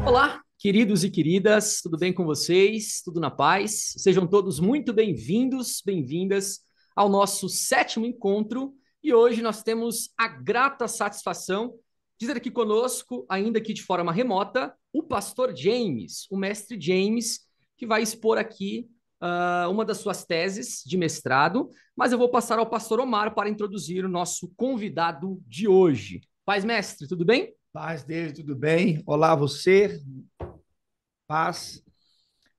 Olá, queridos e queridas, tudo bem com vocês? Tudo na paz? Sejam todos muito bem-vindos, bem-vindas ao nosso sétimo encontro e hoje nós temos a grata satisfação de ter aqui conosco, ainda que de forma remota, o pastor James, o mestre James, que vai expor aqui uma das suas teses de mestrado, mas eu vou passar ao pastor Omar para introduzir o nosso convidado de hoje. Paz, mestre, tudo bem? Paz dele, tudo bem? Olá, você, paz.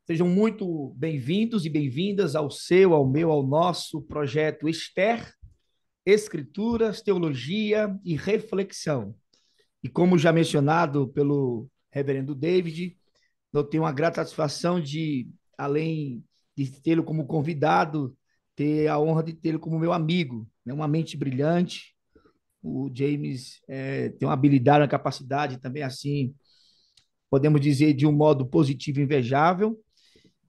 Sejam muito bem-vindos e bem-vindas ao seu, ao meu, ao nosso projeto Esther, Escrituras, Teologia e Reflexão. E como já mencionado pelo reverendo David, eu tenho uma grata satisfação de, além de tê-lo como convidado, ter a honra de tê-lo como meu amigo, né? Uma mente brilhante. O James tem uma habilidade, uma capacidade também assim, podemos dizer, de um modo positivo e invejável,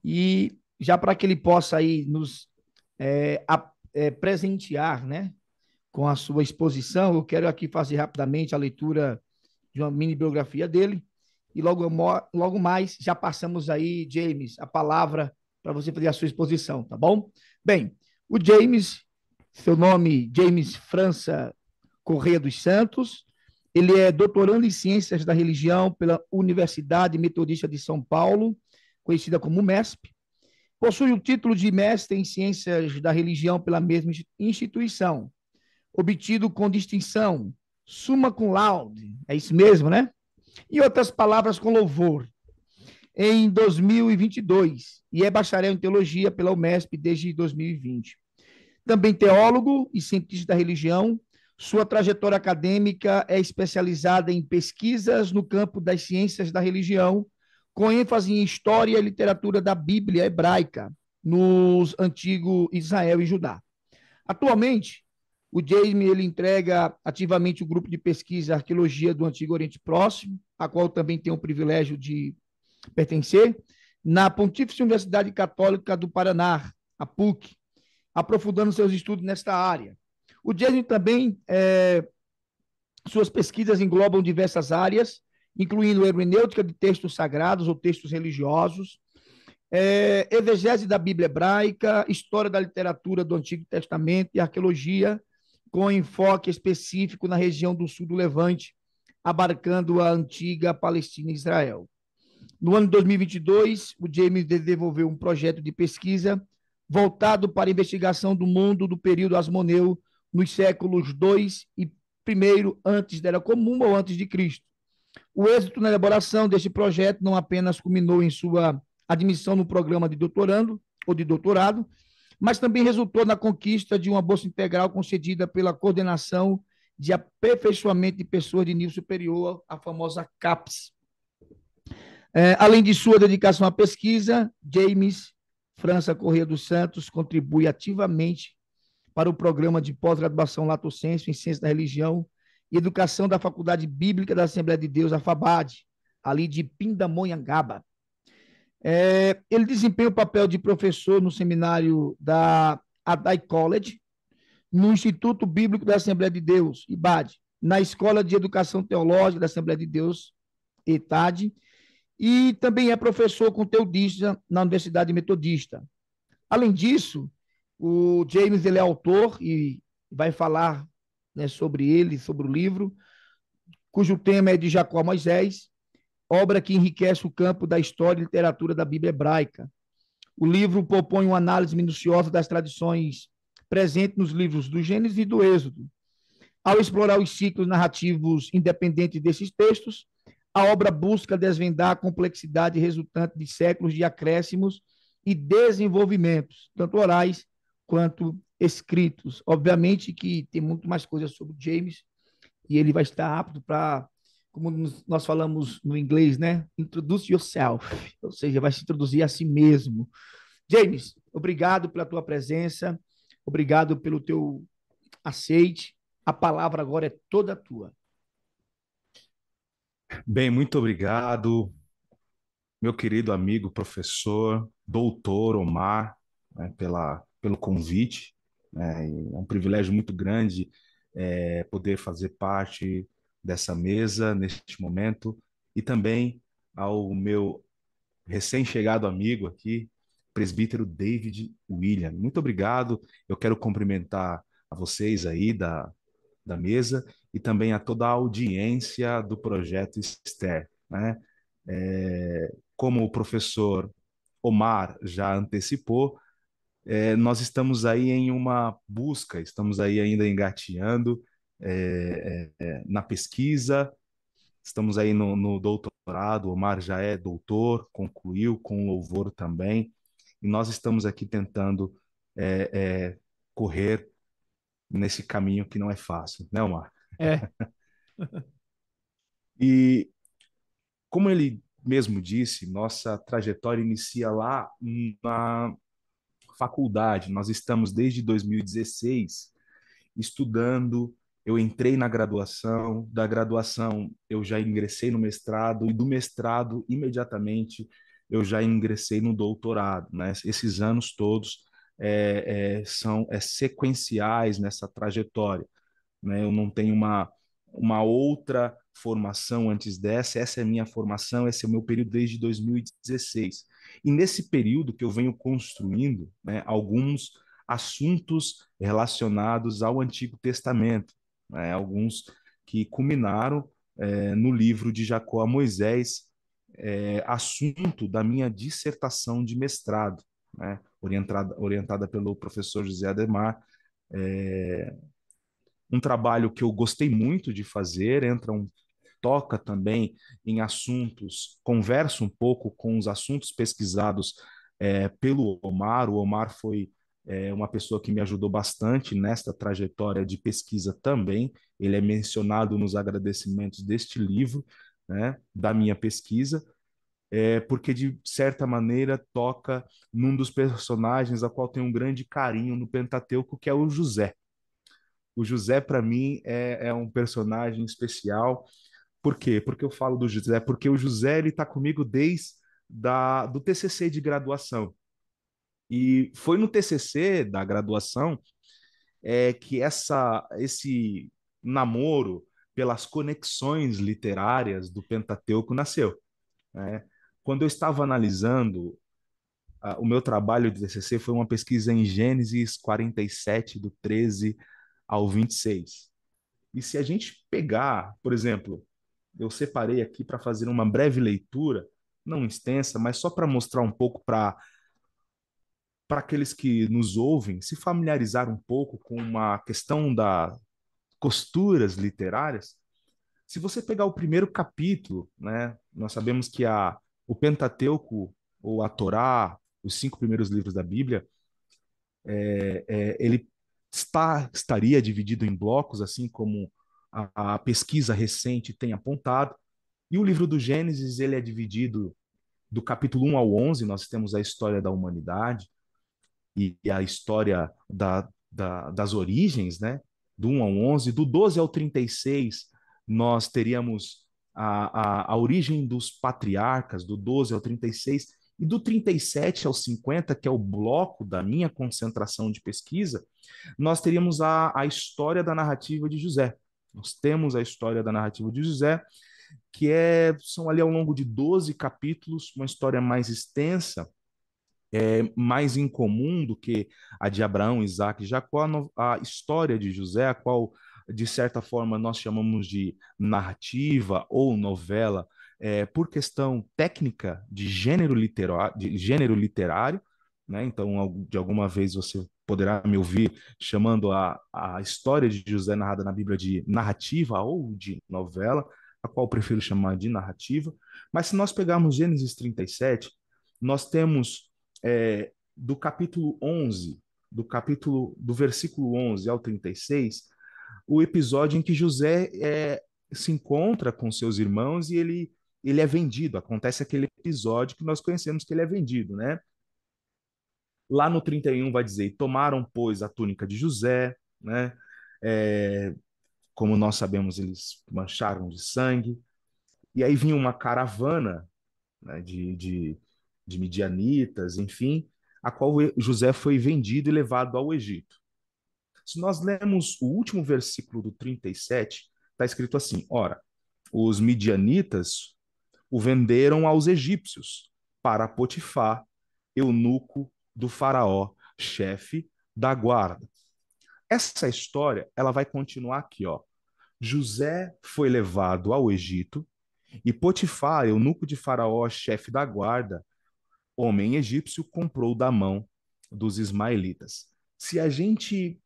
e já para que ele possa aí nos presentear, né, com a sua exposição, eu quero aqui fazer rapidamente a leitura de uma mini biografia dele, e logo mais já passamos aí, James, a palavra para você fazer a sua exposição, tá bom? Bem, o James, seu nome, James França Correia dos Santos. Ele é doutorando em Ciências da Religião pela Universidade Metodista de São Paulo, conhecida como MESP. Possui o título de mestre em Ciências da Religião pela mesma instituição, obtido com distinção, summa cum laude, é isso mesmo, né? Em outras palavras, com louvor, em 2022, e é bacharel em Teologia pela UMESP desde 2020. Também teólogo e cientista da religião, sua trajetória acadêmica é especializada em pesquisas no campo das ciências da religião, com ênfase em história e literatura da Bíblia hebraica, nos antigos Israel e Judá. Atualmente, o Jaime ele entrega ativamente o grupo de pesquisa Arqueologia do Antigo Oriente Próximo, a qual também tem o privilégio de pertencer, na Pontífice Universidade Católica do Paraná, a PUC, aprofundando seus estudos nesta área. O Jaime também, suas pesquisas englobam diversas áreas, incluindo hermenêutica de textos sagrados ou textos religiosos, exegese da Bíblia hebraica, história da literatura do Antigo Testamento e arqueologia, com enfoque específico na região do sul do Levante, abarcando a antiga Palestina e Israel. No ano de 2022, o James desenvolveu um projeto de pesquisa voltado para a investigação do mundo do período asmoneu nos séculos 2 e primeiro antes da Era Comum ou antes de Cristo. O êxito na elaboração deste projeto não apenas culminou em sua admissão no programa de doutorando ou de doutorado, mas também resultou na conquista de uma bolsa integral concedida pela Coordenação de Aperfeiçoamento de Pessoas de Nível Superior, a famosa CAPES. Além de sua dedicação à pesquisa, James França Corrêa dos Santos contribui ativamente para o programa de pós-graduação Lato Sensu em Ciência da Religião e Educação da Faculdade Bíblica da Assembleia de Deus, a FABAD, ali de Pindamonhangaba. Ele desempenha o papel de professor no seminário da Adai College, no Instituto Bíblico da Assembleia de Deus, IBAD, na Escola de Educação Teológica da Assembleia de Deus, ETAD, e também é professor conteudista na Universidade Metodista. Além disso, o James ele é autor e vai falar, né, sobre ele, sobre o livro, cujo tema é de Jacó a Moisés, obra que enriquece o campo da história e literatura da Bíblia hebraica. O livro propõe uma análise minuciosa das tradições presentes nos livros do Gênesis e do Êxodo. Ao explorar os ciclos narrativos independentes desses textos, a obra busca desvendar a complexidade resultante de séculos de acréscimos e desenvolvimentos, tanto orais quanto escritos. Obviamente que tem muito mais coisas sobre o James e ele vai estar apto para, como nós falamos no inglês, né? Introduce yourself, ou seja, vai se introduzir a si mesmo. James, obrigado pela tua presença, obrigado pelo teu aceite. A palavra agora é toda tua. Bem, muito obrigado, meu querido amigo, professor, doutor Omar, né, pelo convite. Né, é um privilégio muito grande poder fazer parte dessa mesa neste momento e também ao meu recém-chegado amigo aqui, presbítero David William. Muito obrigado. Eu quero cumprimentar a vocês aí da mesa e também a toda a audiência do projeto Esther, né? Como o professor Omar já antecipou, nós estamos aí em uma busca, estamos aí ainda engateando na pesquisa, estamos aí no doutorado, o Omar já é doutor, concluiu com louvor também, e nós estamos aqui tentando é, é, correr nesse caminho que não é fácil, né, Omar? É, E como ele mesmo disse, nossa trajetória inicia lá na faculdade. Nós estamos desde 2016 estudando. Eu entrei na graduação, da graduação eu já ingressei no mestrado e do mestrado imediatamente eu já ingressei no doutorado, né? Esses anos todos são sequenciais nessa trajetória, né? Eu não tenho uma outra formação antes dessa, essa é a minha formação, esse é o meu período desde 2016. E nesse período que eu venho construindo, né, alguns assuntos relacionados ao Antigo Testamento, né, alguns que culminaram no livro de Jacó a Moisés, assunto da minha dissertação de mestrado, né, orientada pelo professor José Ademar, um trabalho que eu gostei muito de fazer, toca também em assuntos, conversa um pouco com os assuntos pesquisados pelo Omar. O Omar foi uma pessoa que me ajudou bastante nesta trajetória de pesquisa também. Ele é mencionado nos agradecimentos deste livro, né, da minha pesquisa, porque de certa maneira toca num dos personagens a qual tem um grande carinho no Pentateuco, que é o José. O José, para mim, é um personagem especial. Por quê? Porque eu falo do José? Porque o José ele está comigo desde do TCC de graduação. E foi no TCC da graduação que esse namoro pelas conexões literárias do Pentateuco nasceu, né? Quando eu estava analisando o meu trabalho de TCC, foi uma pesquisa em Gênesis 47, do 13 ao 26. E se a gente pegar, por exemplo, eu separei aqui para fazer uma breve leitura, não extensa, mas só para mostrar um pouco para aqueles que nos ouvem se familiarizar um pouco com uma questão das costuras literárias. Se você pegar o primeiro capítulo, né, nós sabemos que o Pentateuco, ou a Torá, os 5 primeiros livros da Bíblia, ele estaria dividido em blocos, assim como a pesquisa recente tem apontado. E o livro do Gênesis, ele é dividido do capítulo 1 ao 11, nós temos a história da humanidade e a história das origens, né? Do 1 ao 11, do 12 ao 36, nós teríamos a origem dos patriarcas, do 12 ao 36, e do 37 ao 50, que é o bloco da minha concentração de pesquisa, nós teríamos a história da narrativa de José. Nós temos a história da narrativa de José, que são ali ao longo de 12 capítulos, uma história mais extensa, mais incomum do que a de Abraão, Isaac e Jacó, a história de José, a qual, de certa forma, nós chamamos de narrativa ou novela, por questão técnica de gênero literário, né? Então, de alguma vez você poderá me ouvir chamando a história de José narrada na Bíblia de narrativa ou de novela, a qual eu prefiro chamar de narrativa. Mas se nós pegarmos Gênesis 37, nós temos do capítulo 11, do versículo 11 ao 36, o episódio em que José se encontra com seus irmãos e ele é vendido. Acontece aquele episódio que nós conhecemos que ele é vendido, né? Lá no 31 vai dizer: tomaram, pois, a túnica de José, né? Como nós sabemos, eles mancharam de sangue. E aí vinha uma caravana, né, de midianitas, enfim, a qual José foi vendido e levado ao Egito. Se nós lemos o último versículo do 37, está escrito assim: ora, os midianitas o venderam aos egípcios para Potifar, eunuco do faraó, chefe da guarda. Essa história, ela vai continuar aqui, ó. José foi levado ao Egito e Potifar, eunuco de faraó, chefe da guarda, homem egípcio, comprou da mão dos ismaelitas. Se a gente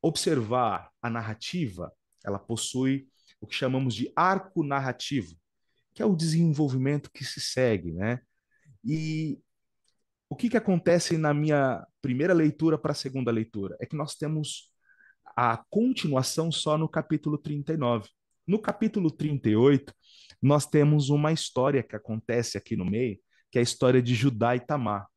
observar a narrativa, ela possui o que chamamos de arco narrativo, que é o desenvolvimento que se segue, né? E o que acontece na minha primeira leitura para a segunda leitura? É que nós temos a continuação só no capítulo 39. No capítulo 38, nós temos uma história que acontece aqui no meio, que é a história de Judá e Tamar,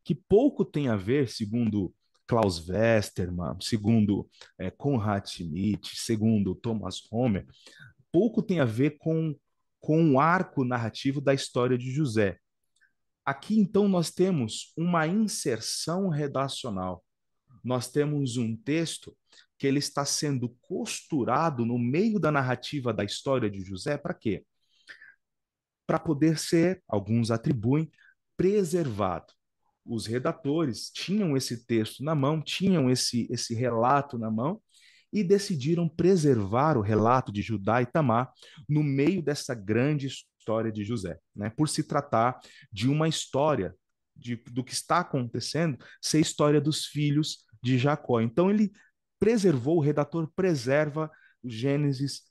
que pouco tem a ver, segundo Klaus Westermann, segundo Conrad Schmitt, segundo Thomas Homer, pouco tem a ver com o arco narrativo da história de José. Aqui, então, nós temos uma inserção redacional. Nós temos um texto que ele está sendo costurado no meio da narrativa da história de José, para quê? Para poder ser, alguns atribuem, preservado. Os redatores tinham esse texto na mão, tinham esse relato na mão, e decidiram preservar o relato de Judá e Tamar no meio dessa grande história de José, né? Por se tratar de uma história do que está acontecendo, ser a história dos filhos de Jacó. Então ele preservou, o redator preserva Gênesis,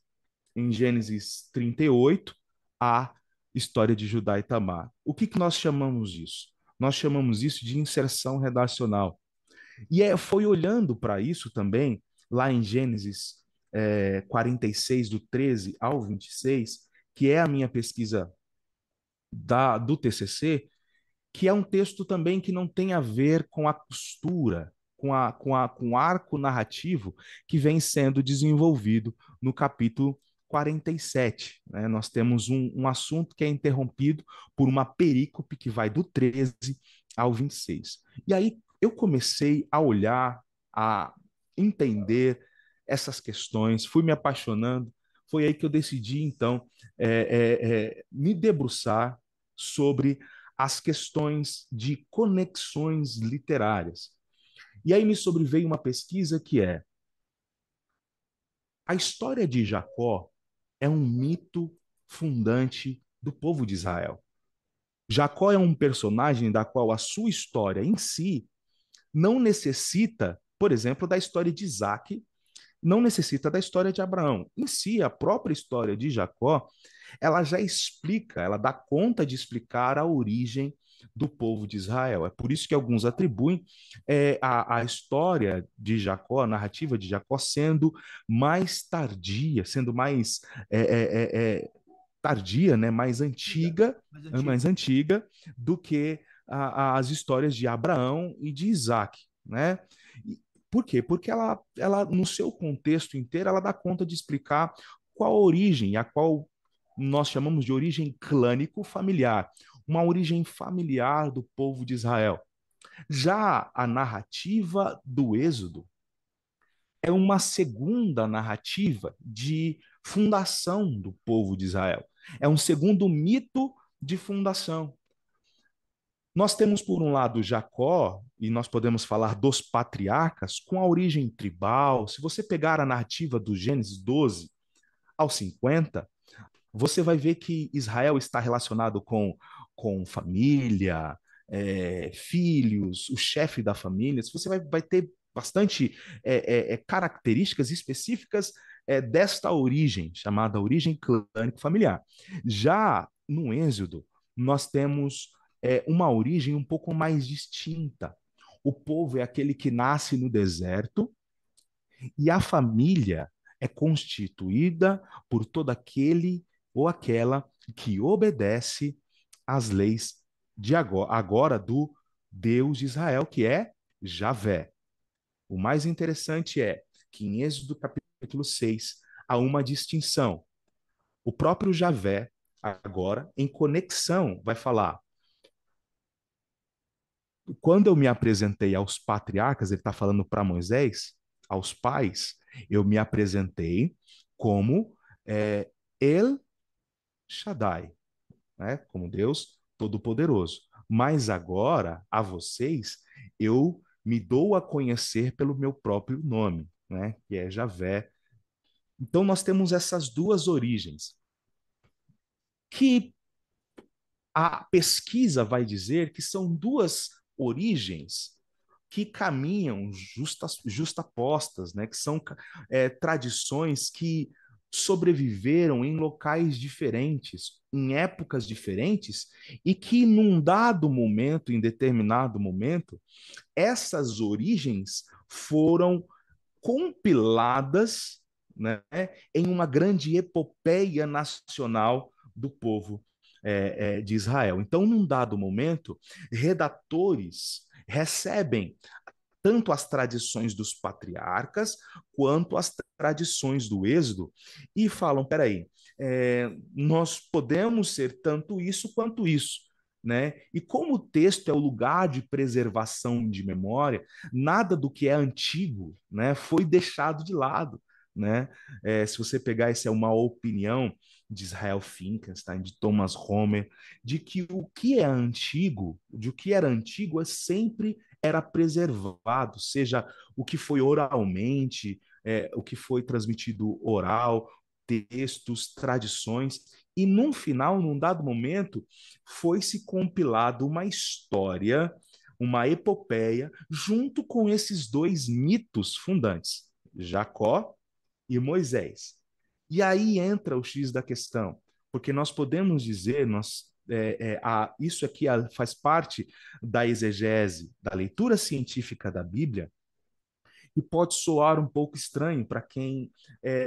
em Gênesis 38, a história de Judá e Tamar. O que nós chamamos disso? Nós chamamos isso de inserção redacional. E foi olhando para isso também, lá em Gênesis 46, do 13 ao 26, que é a minha pesquisa do TCC, que é um texto também que não tem a ver com a costura, com o arco narrativo que vem sendo desenvolvido no capítulo 47. Né? Nós temos um assunto que é interrompido por uma perícope que vai do 13 ao 26. E aí eu comecei a olhar, a entender essas questões, fui me apaixonando. Foi aí que eu decidi, então, me debruçar sobre as questões de conexões literárias. E aí me sobreveio uma pesquisa que é: a história de Jacó é um mito fundante do povo de Israel. Jacó é um personagem da qual a sua história em si não necessita, por exemplo, da história de Isaac, não necessita da história de Abraão. Em si, a própria história de Jacó, ela já explica, ela dá conta de explicar a origem do povo de Israel. É por isso que alguns atribuem a história de Jacó, a narrativa de Jacó, sendo mais tardia, sendo mais tardia, né, mais antiga do que as histórias de Abraão e de Isaac, né? Por quê? Porque ela, no seu contexto inteiro, ela dá conta de explicar qual a origem, a qual nós chamamos de origem clânico-familiar, uma origem familiar do povo de Israel. Já a narrativa do Êxodo é uma segunda narrativa de fundação do povo de Israel. É um segundo mito de fundação. Nós temos, por um lado, Jacó, e nós podemos falar dos patriarcas, com a origem tribal. Se você pegar a narrativa do Gênesis 12 ao 50, você vai ver que Israel está relacionado com família, filhos, o chefe da família. Você vai ter bastante características específicas desta origem, chamada origem clânico-familiar. Já no Êxodo, nós temos uma origem um pouco mais distinta. O povo é aquele que nasce no deserto e a família é constituída por todo aquele ou aquela que obedece às leis de agora do Deus de Israel, que é Javé. O mais interessante é que em Êxodo capítulo 6 há uma distinção. O próprio Javé, agora, em conexão, vai falar: quando eu me apresentei aos patriarcas, ele está falando para Moisés, aos pais, eu me apresentei como El Shaddai, né? Como Deus Todo-Poderoso. Mas agora, a vocês, eu me dou a conhecer pelo meu próprio nome, né? Que é Javé. Então, nós temos essas duas origens, que a pesquisa vai dizer que são duas origens que caminham justapostas, né? Que são tradições que sobreviveram em locais diferentes, em épocas diferentes, e que num dado momento, em determinado momento, essas origens foram compiladas, né, em uma grande epopeia nacional do povo de Israel. Então, num dado momento, redatores recebem tanto as tradições dos patriarcas quanto as tradições do Êxodo e falam: peraí, nós podemos ser tanto isso quanto isso. Né? E como o texto é o lugar de preservação de memória, nada do que é antigo, né, foi deixado de lado. Né? Se você pegar, essa é uma opinião de Israel Finkelstein, de Thomas Homer, de que o que é antigo, de o que era antigo, sempre era preservado, seja o que foi oralmente, o que foi transmitido oral, textos, tradições, e num final, num dado momento, foi-se compilado uma história, uma epopeia, junto com esses dois mitos fundantes, Jacó e Moisés. E aí entra o X da questão, porque nós podemos dizer, isso aqui faz parte da exegese, da leitura científica da Bíblia, e pode soar um pouco estranho para quem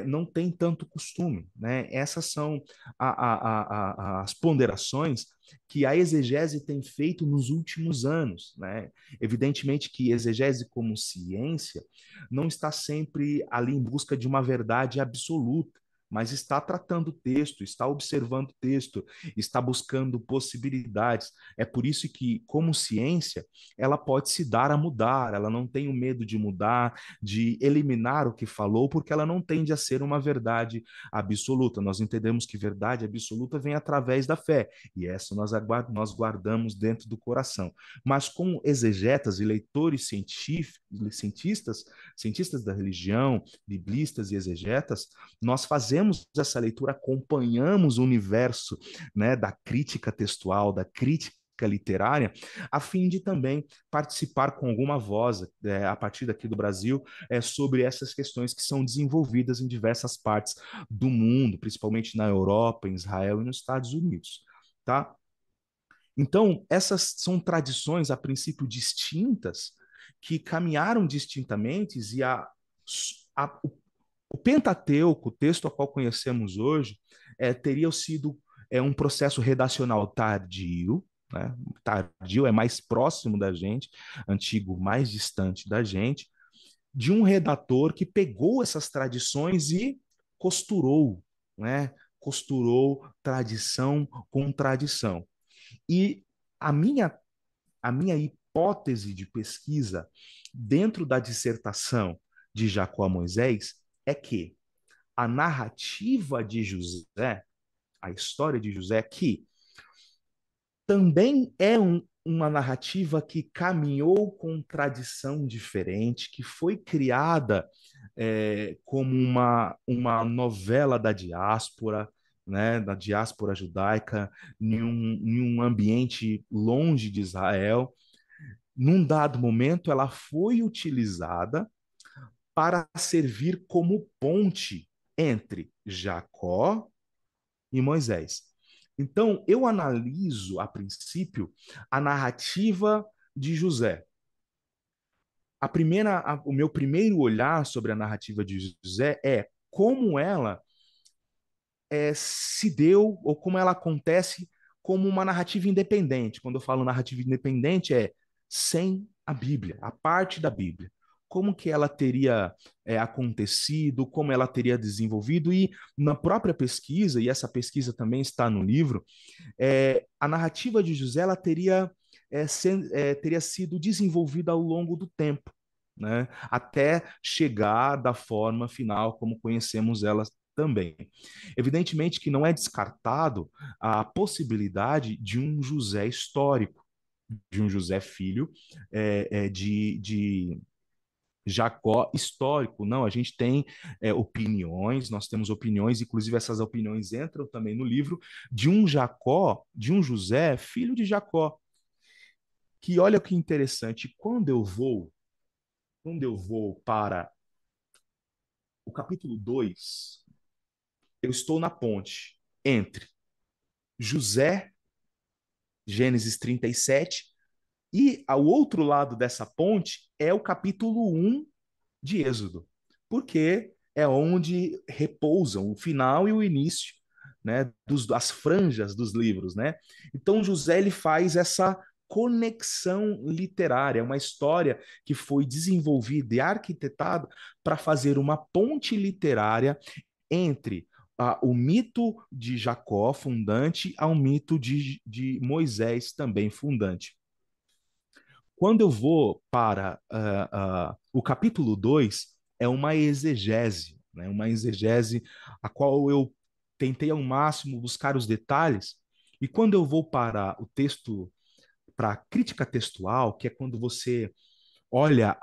não tem tanto costume. Né? Essas são as ponderações que a exegese tem feito nos últimos anos. Né? Evidentemente que exegese como ciência não está sempre ali em busca de uma verdade absoluta, mas está tratando o texto, está observando o texto, está buscando possibilidades. É por isso que, como ciência, ela pode se dar a mudar, ela não tem o medo de mudar, de eliminar o que falou, porque ela não tende a ser uma verdade absoluta. Nós entendemos que verdade absoluta vem através da fé, e essa nós guardamos dentro do coração. Mas como exegetas e leitores cientistas da religião, biblistas e exegetas, nós fazemos essa leitura, acompanhamos o universo, né, da crítica textual, da crítica literária, a fim de também participar com alguma voz, a partir daqui do Brasil, sobre essas questões que são desenvolvidas em diversas partes do mundo, principalmente na Europa, em Israel e nos Estados Unidos. Tá? Então, essas são tradições, a princípio, distintas, que caminharam distintamente e o Pentateuco, o texto a qual conhecemos hoje, teria sido um processo redacional tardio, né? Tardio é mais próximo da gente, antigo mais distante da gente, de um redator que pegou essas tradições e costurou, né? Costurou tradição com tradição. E a minha, a minha hipótese de pesquisa dentro da dissertação de Jacó a Moisés é que a narrativa de José, a história de José, que também é uma narrativa que caminhou com tradição diferente, que foi criada como uma novela da diáspora, né, da diáspora judaica, em um ambiente longe de Israel. Num dado momento, ela foi utilizada para servir como ponte entre Jacó e Moisés. Então, eu analiso, a princípio, a narrativa de José. O meu primeiro olhar sobre a narrativa de José é como ela se deu ou como ela acontece como uma narrativa independente. Quando eu falo narrativa independente, é sem a Bíblia, a parte da Bíblia. Como que ela teria acontecido, como ela teria desenvolvido, e na própria pesquisa, e essa pesquisa também está no livro, a narrativa de José ela teria sido desenvolvida ao longo do tempo, né? Até chegar da forma final como conhecemos ela também. Evidentemente que não é descartado a possibilidade de um José histórico, de um José filho de Jacó histórico. Não, a gente tem opiniões, nós temos opiniões, inclusive essas opiniões entram também no livro, de um Jacó, de um José, filho de Jacó. Que olha que interessante, quando eu vou para o capítulo 2, eu estou na ponte entre José, Gênesis 37, e ao outro lado dessa ponte é o capítulo 1 de Êxodo, porque é onde repousam o final e o início, né, das franjas dos livros, né? Então José ele faz essa conexão literária, uma história que foi desenvolvida e arquitetada para fazer uma ponte literária entre o mito de Jacó fundante ao mito de Moisés também fundante. Quando eu vou para o capítulo 2, é uma exegese, né? Uma exegese a qual eu tentei ao máximo buscar os detalhes, e quando eu vou para o texto, para a crítica textual, que é quando você olha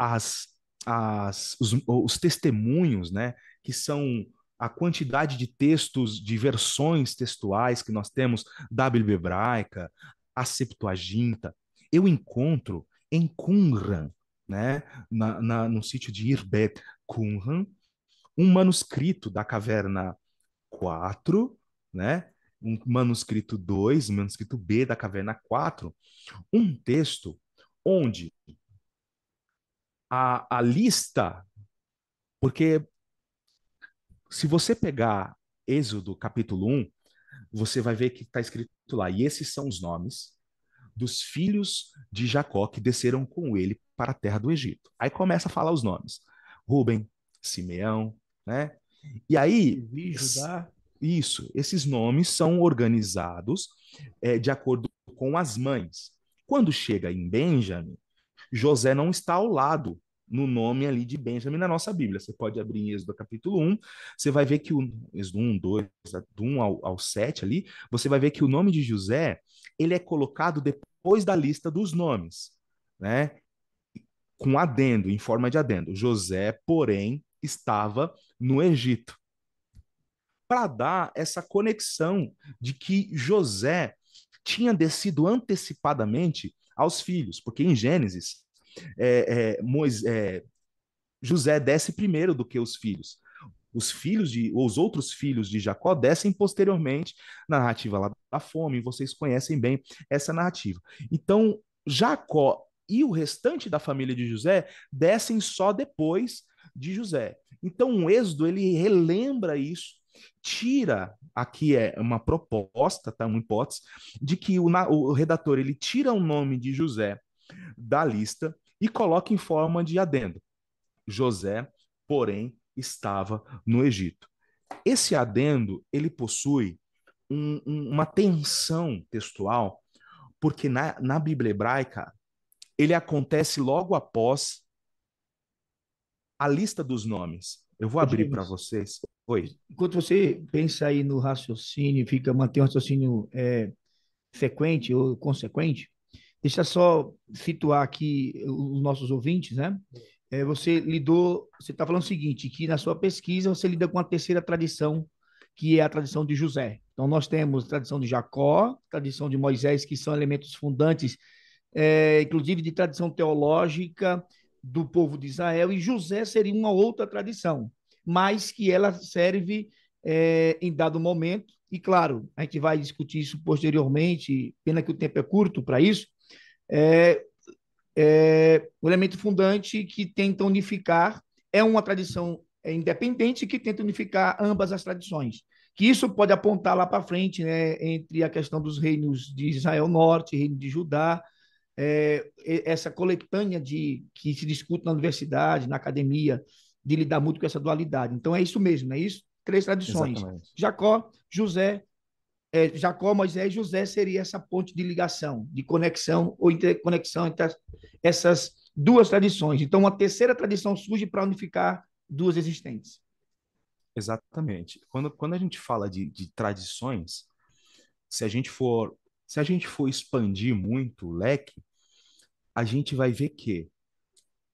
os testemunhos, né, que são a quantidade de textos, de versões textuais que nós temos da Bíblia hebraica, a Septuaginta, eu encontro em Qumran, né, no sítio de Irbet Qumran, um manuscrito da Caverna 4, né, um manuscrito 2, um manuscrito B da Caverna 4, um texto onde a lista, porque se você pegar Êxodo capítulo 1, você vai ver que está escrito lá, e esses são os nomes dos filhos de Jacó que desceram com ele para a terra do Egito. Aí começa a falar os nomes. Rubem, Simeão, né? E aí, Levi, Judá. isso, esses nomes são organizados de acordo com as mães. Quando chega em Benjamim, José não está ao lado no nome ali de Benjamim na nossa Bíblia. Você pode abrir em Êxodo capítulo 1, você vai ver que o Êxodo 1, 2, do 1 ao 7 ali, você vai ver que o nome de José, ele é colocado depois da lista dos nomes, né? Com adendo, em forma de adendo. José, porém, estava no Egito. Para dar essa conexão de que José tinha descido antecipadamente aos filhos, porque em Gênesis José desce primeiro do que os filhos. Os outros filhos de Jacó descem posteriormente na narrativa lá da fome. Vocês conhecem bem essa narrativa. Então, Jacó e o restante da família de José descem só depois de José. Então, o Êxodo ele relembra isso, tira aqui é uma proposta, tá, uma hipótese de que o redator ele tira o nome de José da lista e coloca em forma de adendo. José, porém, estava no Egito. Esse adendo, ele possui uma tensão textual, porque na Bíblia hebraica, ele acontece logo após a lista dos nomes. Eu vou Ô, abrir para James, vocês. Oi. enquanto você pensa aí no raciocínio, mantém um raciocínio frequente ou consequente, deixa só situar aqui os nossos ouvintes, né? Você está falando o seguinte, que na sua pesquisa você lida com a terceira tradição, que é a tradição de José. Então, nós temos a tradição de Jacó, tradição de Moisés, que são elementos fundantes, inclusive de tradição teológica do povo de Israel, e José seria uma outra tradição, mas que ela serve em dado momento, e claro, a gente vai discutir isso posteriormente, pena que o tempo é curto para isso, é, o elemento fundante que tenta unificar é uma tradição independente que tenta unificar ambas as tradições. Que isso pode apontar lá para frente, né, entre a questão dos reinos de Israel Norte, reino de Judá, essa coletânea que se discute na universidade, na academia, de lidar muito com essa dualidade. Então é isso mesmo, é isso? Três tradições. Exatamente. Jacó, José, Jacó, Moisés e José seria essa ponte de ligação, de conexão ou interconexão entre essas duas tradições. Então, uma terceira tradição surge para unificar duas existentes. Exatamente. Quando a gente fala de tradições, se a gente for, se a gente for expandir muito o leque, a gente vai ver que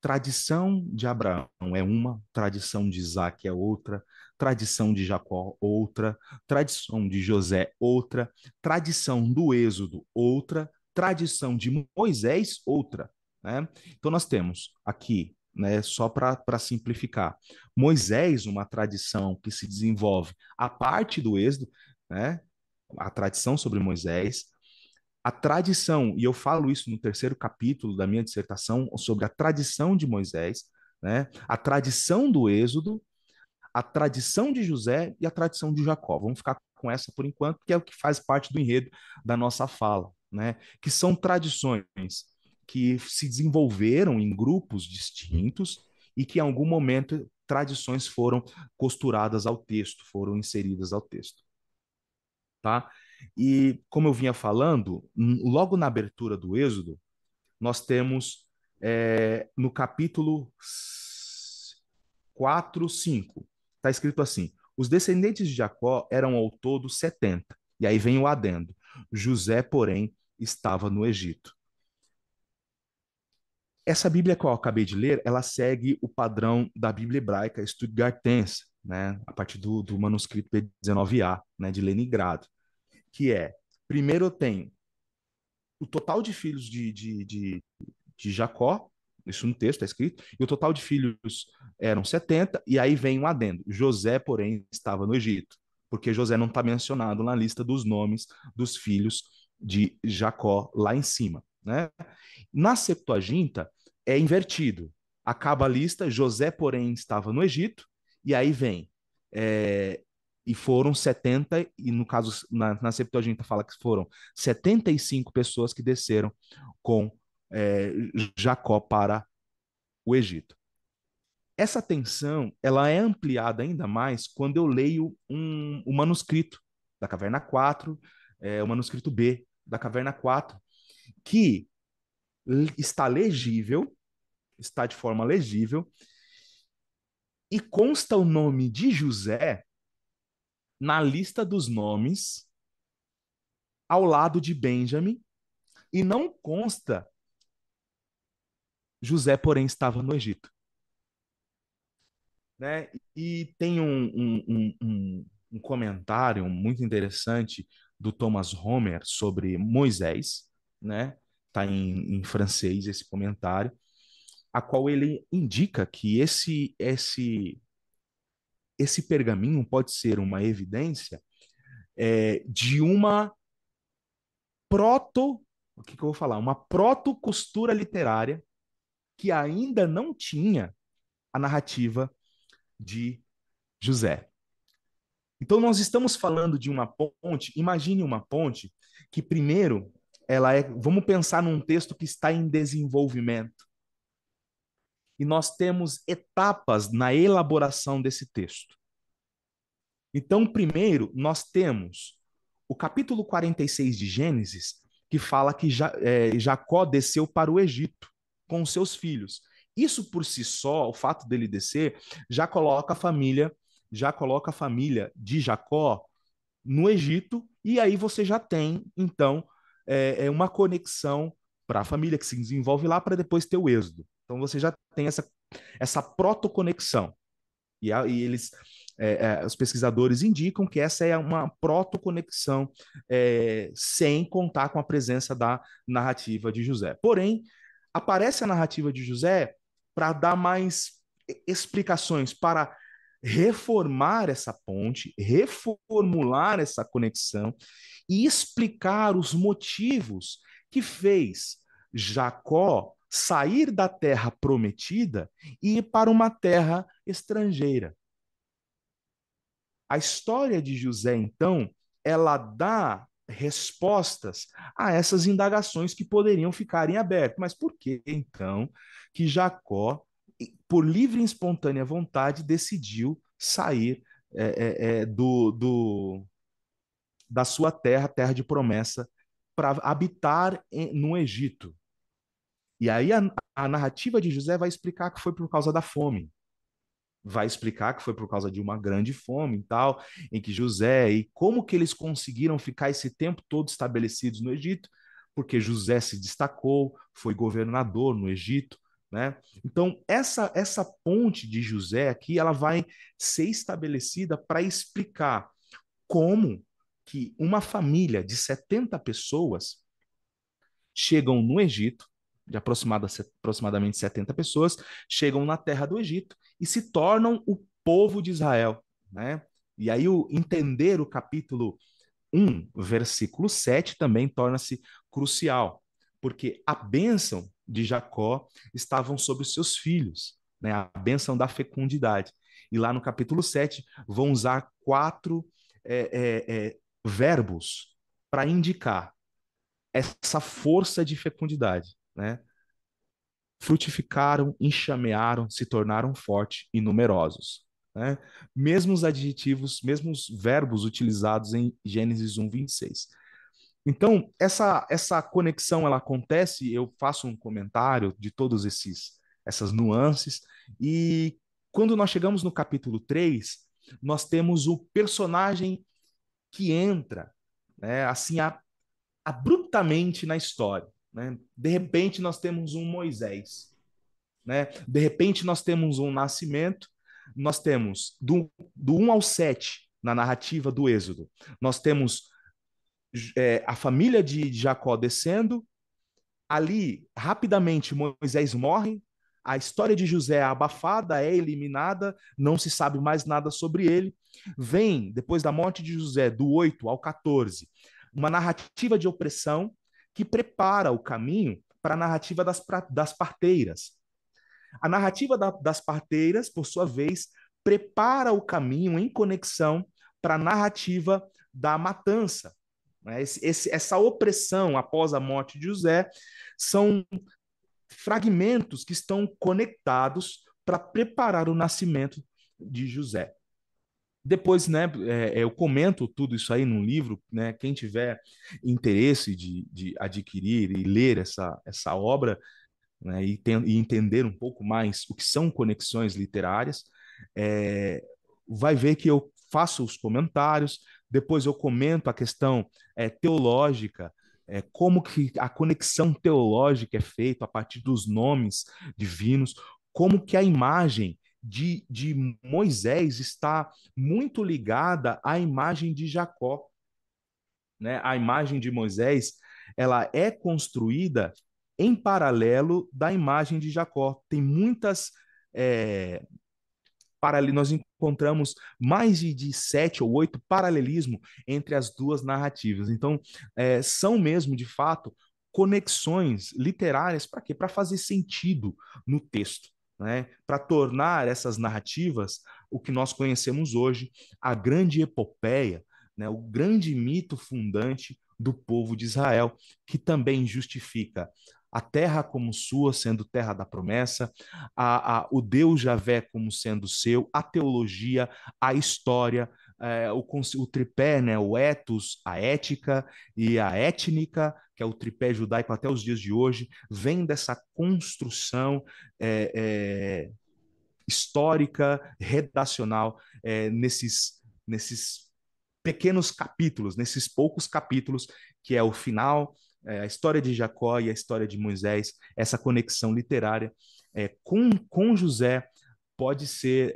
tradição de Abraão é uma, tradição de Isaac é outra, tradição de Jacó outra, tradição de José outra, tradição do Êxodo outra, tradição de Moisés outra, né? Então nós temos aqui, né, só para simplificar, Moisés, uma tradição que se desenvolve a parte do Êxodo, né? A tradição sobre Moisés, a tradição, e eu falo isso no terceiro capítulo da minha dissertação sobre a tradição de Moisés, né? A tradição do Êxodo, a tradição de José e a tradição de Jacó. Vamos ficar com essa por enquanto, que é o que faz parte do enredo da nossa fala, né? Que são tradições que se desenvolveram em grupos distintos e que em algum momento tradições foram costuradas ao texto, foram inseridas ao texto, tá? E como eu vinha falando, logo na abertura do Êxodo, nós temos no capítulo 4, 5, está escrito assim: os descendentes de Jacó eram ao todo 70. E aí vem o adendo: José, porém, estava no Egito. Essa Bíblia que eu acabei de ler, ela segue o padrão da Bíblia hebraica Stuttgartense, né, a partir do manuscrito P19A, né, de Leningrado, que é, primeiro tem o total de filhos de Jacó, isso no texto está escrito, e o total de filhos eram 70, e aí vem um adendo. José, porém, estava no Egito, porque José não está mencionado na lista dos nomes dos filhos de Jacó lá em cima, né? Na Septuaginta é invertido. Acaba a lista, José, porém, estava no Egito, e aí vem é, e foram 70, e no caso, na Septuaginta fala que foram 75 pessoas que desceram com é, Jacó para o Egito. Essa tensão ela é ampliada ainda mais quando eu leio o manuscrito da Caverna 4, o manuscrito B da Caverna 4, que está legível, está de forma legível, e consta o nome de José na lista dos nomes ao lado de Benjamim, e não consta José, porém, estava no Egito. Né? E tem um comentário muito interessante do Thomas Homer sobre Moisés, né? Está em francês esse comentário, a qual ele indica que esse pergaminho pode ser uma evidência de uma proto, o que eu vou falar? Uma proto-costura literária que ainda não tinha a narrativa de José. Então, nós estamos falando de uma ponte. Imagine uma ponte que, primeiro, ela é. Vamos pensar num texto que está em desenvolvimento. E nós temos etapas na elaboração desse texto. Então, primeiro, nós temos o capítulo 46 de Gênesis, que fala que Jacó desceu para o Egito com seus filhos. Isso por si só, o fato dele descer, já coloca a família de Jacó no Egito, e aí você já tem, então, uma conexão para a família que se desenvolve lá para depois ter o êxodo. Então você já tem essa protoconexão. E eles, os pesquisadores indicam que essa é uma protoconexão sem contar com a presença da narrativa de José. Porém, aparece a narrativa de José para dar mais explicações, para reformar essa ponte, reformular essa conexão e explicar os motivos que fez Jacó sair da terra prometida e ir para uma terra estrangeira. A história de José, então, ela dá respostas a essas indagações que poderiam ficar em aberto. Mas por que, então, que Jacó, por livre e espontânea vontade, decidiu sair da sua terra, terra de promessa, para habitar no Egito? E aí a narrativa de José vai explicar que foi por causa da fome. vai explicar que foi por causa de uma grande fome e tal, em que José, e como que eles conseguiram ficar esse tempo todo estabelecidos no Egito, porque José se destacou, foi governador no Egito, né? Então, essa ponte de José aqui, ela vai ser estabelecida para explicar como que uma família de 70 pessoas chegam no Egito, de aproximadamente 70 pessoas, chegam na terra do Egito e se tornam o povo de Israel, né? E aí entender o capítulo 1, versículo 7 também torna-se crucial, porque a bênção de Jacó estavam sobre os seus filhos, né? A bênção da fecundidade. E lá no capítulo 7 vão usar quatro verbos para indicar essa força de fecundidade, né? Frutificaram, enxamearam, se tornaram fortes e numerosos, né? Mesmos adjetivos, mesmos verbos utilizados em Gênesis 1, 26. Então, essa conexão ela acontece, eu faço um comentário de todos essas nuances, e quando nós chegamos no capítulo 3, nós temos o personagem que entra, né, assim, abruptamente na história, né? De repente nós temos um Moisés, né? De repente nós temos um nascimento, nós temos do 1 ao 7 na narrativa do Êxodo, nós temos a família de Jacó descendo, ali rapidamente Moisés morre, a história de José é abafada, é eliminada, não se sabe mais nada sobre ele. Vem, depois da morte de José, do 8 ao 14, uma narrativa de opressão que prepara o caminho para a narrativa das parteiras. A narrativa das parteiras, por sua vez, prepara o caminho em conexão para a narrativa da matança. Essa opressão após a morte de José são fragmentos que estão conectados para preparar o nascimento de José. Depois, né, eu comento tudo isso aí num livro, né, quem tiver interesse de adquirir e ler essa obra, né, e entender um pouco mais o que são conexões literárias, é, vai ver que eu faço os comentários, depois eu comento a questão teológica, como que a conexão teológica é feita a partir dos nomes divinos, como que a imagem de Moisés está muito ligada à imagem de Jacó, né? A imagem de Moisés, ela é construída em paralelo da imagem de Jacó. Tem muitas nós encontramos mais de 7 ou 8 paralelismo entre as duas narrativas. Então, são mesmo, de fato, conexões literárias para quê? Para fazer sentido no texto, né? Para tornar essas narrativas o que nós conhecemos hoje, a grande epopeia, né? O grande mito fundante do povo de Israel, que também justifica a terra como sua, sendo terra da promessa, o Deus Javé como sendo seu, a teologia, a história, o tripé, né, o ethos, a ética e a étnica, que é o tripé judaico até os dias de hoje, vem dessa construção histórica, redacional, nesses pequenos capítulos, nesses poucos capítulos, que é o final, a história de Jacó e a história de Moisés, essa conexão literária com José pode ser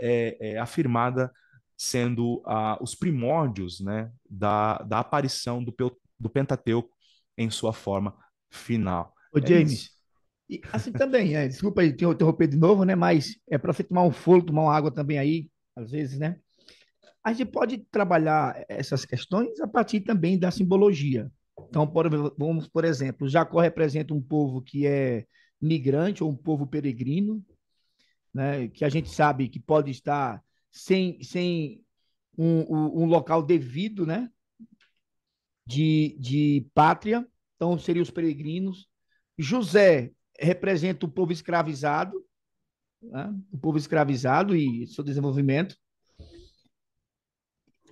afirmada sendo os primórdios, né, da aparição do Pentateuco em sua forma final. Ô, É isso. James, e assim também, desculpa aí te interromper de novo, né? Mas é para você tomar um fôlego, tomar uma água também aí, às vezes, né? A gente pode trabalhar essas questões a partir também da simbologia. Então, vamos, por exemplo, Jacó representa um povo que é migrante ou um povo peregrino, né? Que a gente sabe que pode estar sem um local devido, né? De pátria. Então, seriam os peregrinos. José representa o povo escravizado, né? O povo escravizado e seu desenvolvimento.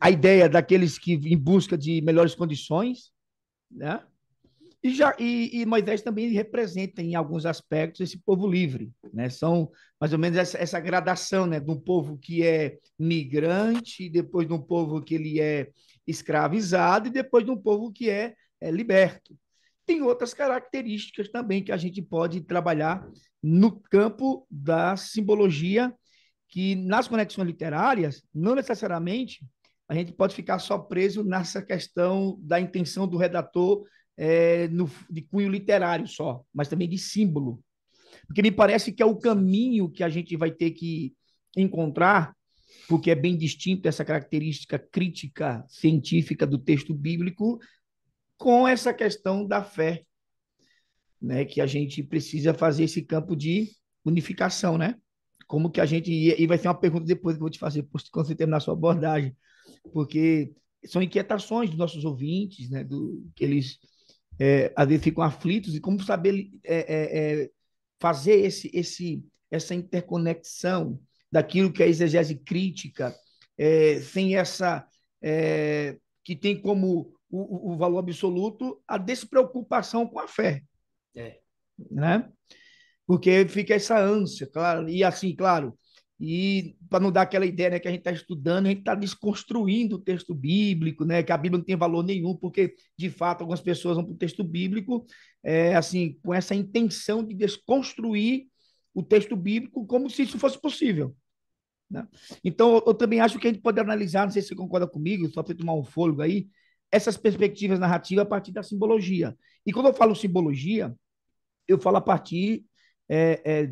A ideia daqueles que em busca de melhores condições, né? E Moisés também representa, em alguns aspectos, esse povo livre, né? São mais ou menos essa gradação, né? De um povo que é migrante, depois de um povo que ele é escravizado, e depois de um povo que é liberto. Tem outras características também que a gente pode trabalhar no campo da simbologia, que nas conexões literárias, não necessariamente a gente pode ficar só preso nessa questão da intenção do redator de cunho literário só, mas também de símbolo. Porque me parece que é o caminho que a gente vai ter que encontrar, porque é bem distinto essa característica crítica científica do texto bíblico com essa questão da fé, né? Que a gente precisa fazer esse campo de unificação, né? Como que a gente. E vai ser uma pergunta depois que eu vou te fazer, quando você terminar a sua abordagem, porque são inquietações dos nossos ouvintes, né? Que eles às vezes ficam aflitos e como saber fazer essa interconexão daquilo que é exegese crítica, sem essa que tem como o valor absoluto a despreocupação com a fé, É. né? Porque fica essa ânsia, claro, e assim, claro, e para não dar aquela ideia, né, que a gente está estudando, a gente está desconstruindo o texto bíblico, né, que a Bíblia não tem valor nenhum, porque, de fato, algumas pessoas vão para o texto bíblico, assim, com essa intenção de desconstruir o texto bíblico como se isso fosse possível, né? Então, eu também acho que a gente pode analisar, não sei se você concorda comigo, só para tomar um fôlego aí, essas perspectivas narrativas a partir da simbologia. E quando eu falo simbologia, eu falo a partir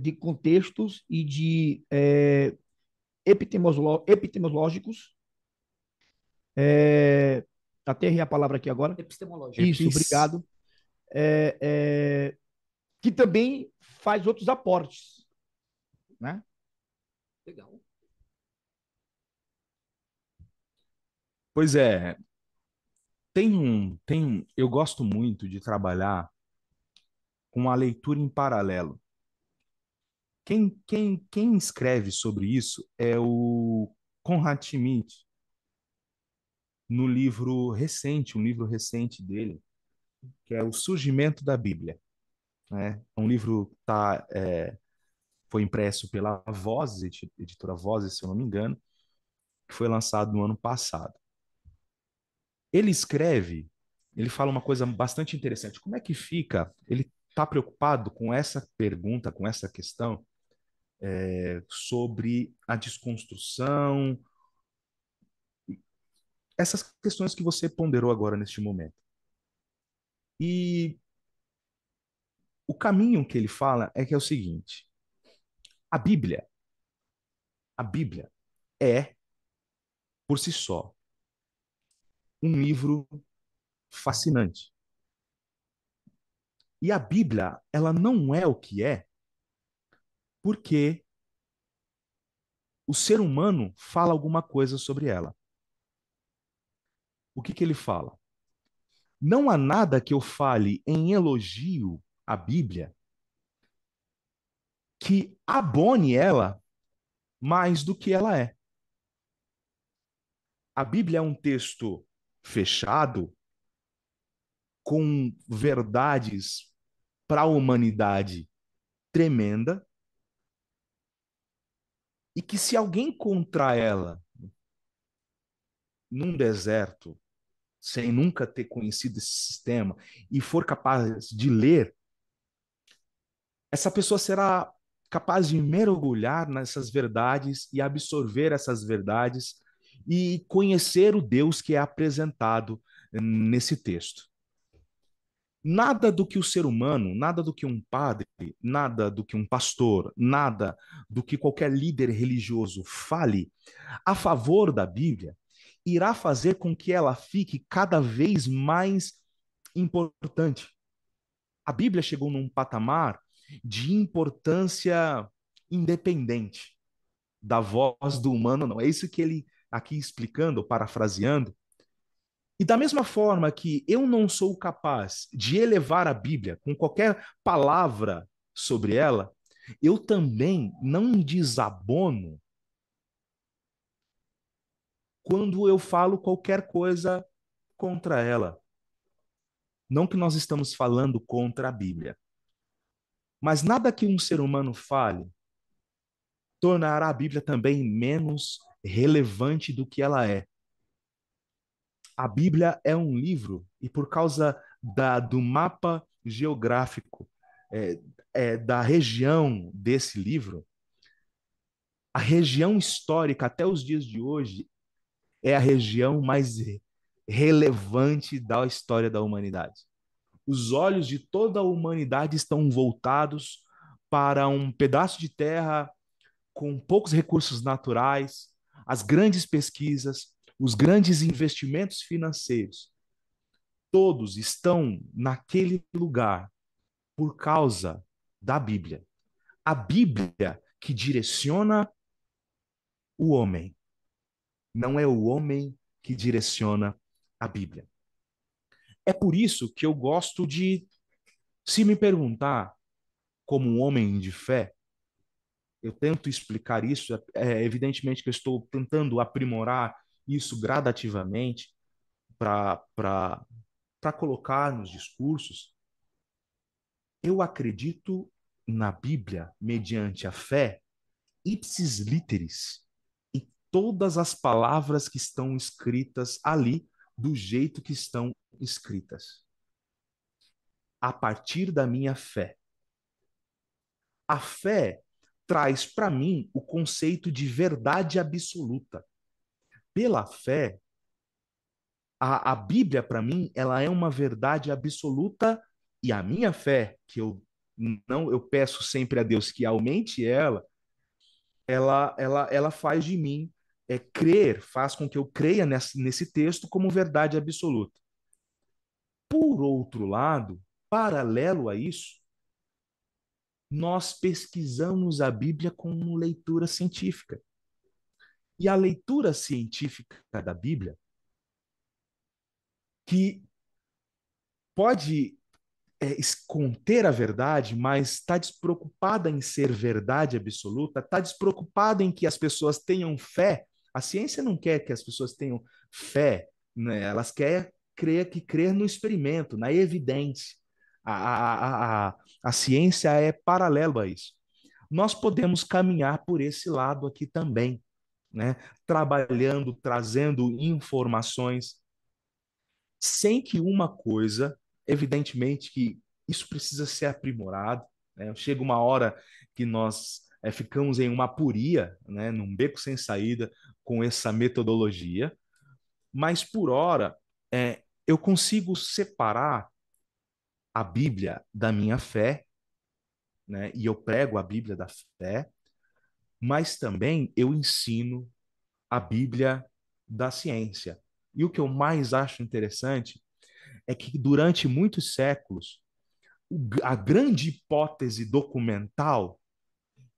de contextos e de epistemológicos. Até errei a palavra aqui agora. Epistemológico. Isso, obrigado. Que também faz outros aportes, né? Legal. Pois é, eu gosto muito de trabalhar com a leitura em paralelo. Quem escreve sobre isso é o Conrad Schmitt, no um livro recente dele, que é O Surgimento da Bíblia. Né? É um livro que foi impresso pela Vozes, editora Vozes, se eu não me engano, que foi lançado no ano passado. Ele escreve, ele fala uma coisa bastante interessante. Como é que fica? Ele está preocupado com essa pergunta, com essa questão sobre a desconstrução, essas questões que você ponderou agora neste momento. E o caminho que ele fala é que é o seguinte: a Bíblia, a Bíblia é, por si só, um livro fascinante. E a Bíblia, ela não é o que é porque o ser humano fala alguma coisa sobre ela. O que ele fala? Não há nada que eu fale em elogio à Bíblia que abone ela mais do que ela é. A Bíblia é um texto fechado, com verdades para a humanidade tremenda, e que se alguém encontrar ela num deserto, sem nunca ter conhecido esse sistema, e for capaz de ler, essa pessoa será capaz de mergulhar nessas verdades e absorver essas verdades e conhecer o Deus que é apresentado nesse texto. Nada do que o ser humano, nada do que um padre, nada do que um pastor, nada do que qualquer líder religioso fale a favor da Bíblia irá fazer com que ela fique cada vez mais importante. A Bíblia chegou num patamar de importância independente da voz do humano, não. É isso que ele aqui explicando, parafraseando. E da mesma forma que eu não sou capaz de elevar a Bíblia com qualquer palavra sobre ela, eu também não desabono quando eu falo qualquer coisa contra ela. Não que nós estamos falando contra a Bíblia, mas nada que um ser humano fale tornará a Bíblia também menos relevante do que ela é. A Bíblia é um livro, e por causa do mapa geográfico é, da região desse livro, a região histórica até os dias de hoje é a região mais relevante da história da humanidade. Os olhos de toda a humanidade estão voltados para um pedaço de terra com poucos recursos naturais, as grandes pesquisas, os grandes investimentos financeiros. Todos estão naquele lugar por causa da Bíblia. A Bíblia que direciona o homem. Não é o homem que direciona a Bíblia. É por isso que eu gosto de, se me perguntar, como um homem de fé, eu tento explicar isso, evidentemente que eu estou tentando aprimorar isso gradativamente para colocar nos discursos. Eu acredito na Bíblia mediante a fé, ipsis literis, e todas as palavras que estão escritas ali, do jeito que estão escritas. A partir da minha fé. A fé traz para mim o conceito de verdade absoluta. Pela fé, a Bíblia, para mim, ela é uma verdade absoluta, e a minha fé, que eu peço sempre a Deus que aumente ela faz de mim crer, faz com que eu creia nesse texto como verdade absoluta. Por outro lado, paralelo a isso, nós pesquisamos a Bíblia com leitura científica. E a leitura científica da Bíblia, que pode conter a verdade, mas está despreocupada em ser verdade absoluta, está despreocupada em que as pessoas tenham fé. A ciência não quer que as pessoas tenham fé, né? Elas querem crer no experimento, na evidência. A ciência é paralelo a isso. Nós podemos caminhar por esse lado aqui também, né? Trabalhando, trazendo informações, sem que uma coisa, evidentemente que isso precisa ser aprimorado, né? Chega uma hora que nós ficamos em uma apuria, né? Num beco sem saída com essa metodologia, mas por hora eu consigo separar a Bíblia da minha fé, né? E eu prego a Bíblia da fé, mas também eu ensino a Bíblia da ciência. E o que eu mais acho interessante é que durante muitos séculos, a grande hipótese documental